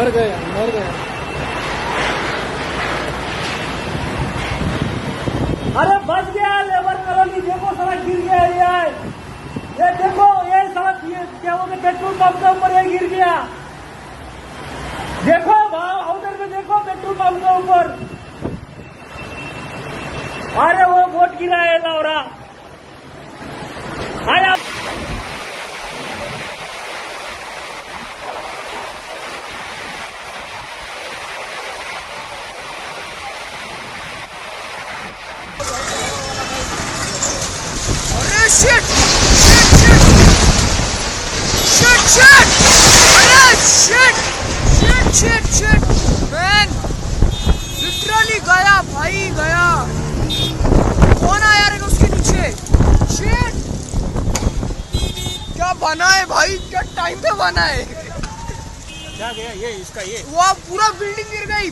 मर गया मर गया। अरे बच गया लेबर कॉलोनी। देखो सड़क गिर गया ये देखो ये सड़क ये क्या बोलते पेट्रोल पंप के ऊपर ये गिर गया। देखो वहां उधर में देखो पेट्रोल पंप के ऊपर। अरे वो वोट गिरा है लौरा। आया Shit! Shit! Man! Literally गया भाई गया। कौन आया रे उसके नीचे? Shit! क्या बना है भाई? क्या टाइम पे बना है? क्या गया ये इसका ये? वो पूरा बिल्डिंग गिर गई।